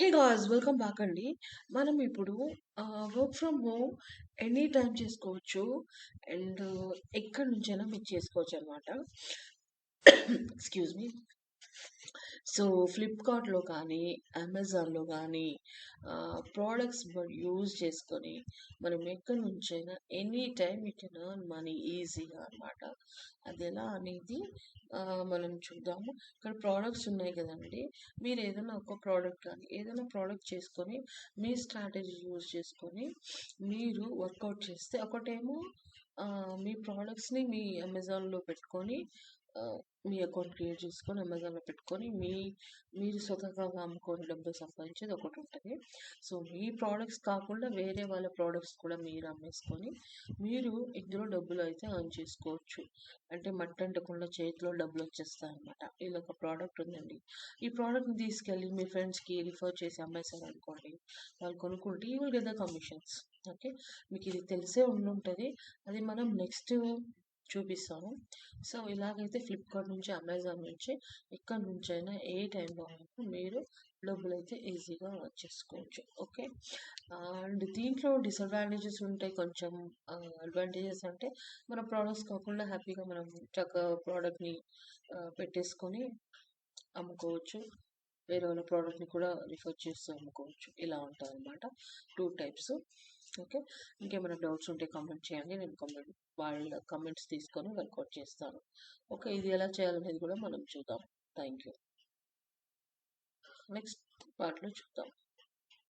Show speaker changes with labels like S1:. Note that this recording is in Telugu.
S1: హే గాయ్స్ వెల్కమ్ బ్యాక్ అండి. మనం ఇప్పుడు work from home any time చేసుకోవచ్చు అండ్ ఎక్కడి నుంచైనా మీరు చేసుకోవచ్చు అనమాట. Excuse me. సో ఫ్లిప్కార్ట్‌లో కానీ, అమెజాన్‌లో కానీ ప్రోడక్ట్స్ యూజ్ చేసుకొని మనం ఎక్కడి నుంచైనా any time you can earn money ఈజీగా అనమాట. అది ఎలా అనేది మనం చూద్దాము. ఇక్కడ ప్రోడక్ట్స్ ఉన్నాయి కదండీ! మీరు ఏదైనా ఒక ప్రోడక్ట్ కానీ, ఏదైనా ప్రోడక్ట్ చేసుకొని మీ స్ట్రాటజీ యూజ్ చేసుకొని మీరు వర్కౌట్ చేస్తే ఒకటేమో మీ ప్రోడక్ట్స్‌ని మీ అమెజాన్‌లో పెట్టుకొని మీ అకౌంట్ క్రియేట్ చేసుకొని అమెజాన్‌లో పెట్టుకొని మీరు స్వతహాగా అమ్ముకొని డబ్బులు సంపాదించేది ఒకటుంటది. సో, మీ ప్రోడక్ట్స్ కాకుండా వేరే వాళ్ళ ప్రోడక్ట్స్ కూడా మీరు అమ్మేసుకొని మీరు ఇందులో డబ్బులైతే ఎర్న్ చేసుకోవచ్చు. అంటే మట్టంటకుండా చేతిలో డబ్బులొచ్చేస్తాయన్నమాట. ఇదొక ప్రోడక్ట్ ఉందండి. ఈ ప్రోడక్ట్‌ని తీసుకెళ్ళి మీ ఫ్రెండ్స్‌కి రిఫర్ చేసి అమ్మేశారనుకోండి. వాళ్ళు కొనుక్కుంటే you will get the commissions. Okay. మీకిది తెలిసే ఉండుంటది. అది మనం నెక్స్ట్ చూపిస్తాను. సో, ఇలాగైతే ఫ్లిప్‌కార్ట్ నుంచి, అమెజాన్ నుంచి ఎక్కడి నుంచైనా ఏ టైంలో అయినా మీరు డబ్బులైతే ఈజీగా చేసుకోవచ్చు. ఓకే. అండ్ దీంట్లో డిసడ్వాంటేజెస్ ఉంటాయి కొంచెం. అడ్వాంటేజెస్ అంటే మన ప్రోడక్ట్స్ కాకుండా హ్యాపీగా మనం చక్కగా ప్రోడక్ట్‌ని పెట్టేసుకొని అమ్ముకోవచ్చు. వేరే వాళ్ళ ప్రోడక్ట్‌ని కూడా రిఫర్ చేస్తూ అమ్ముకోవచ్చు. ఇలా ఉంటదనమాట. 2 టైప్స్. ఓకే. ఇంకేమైనా డౌట్స్ ఉంటే కామెంట్ చేయండి. నేను వాళ్ళ కామెంట్స్ తీసుకొని వర్కౌట్ చేస్తాను. ఓకే. ఇది ఎలా చేయాలనేది కూడా మనం చూద్దాం. Thank you. నెక్స్ట్ పార్ట్‌లో చూద్దాం.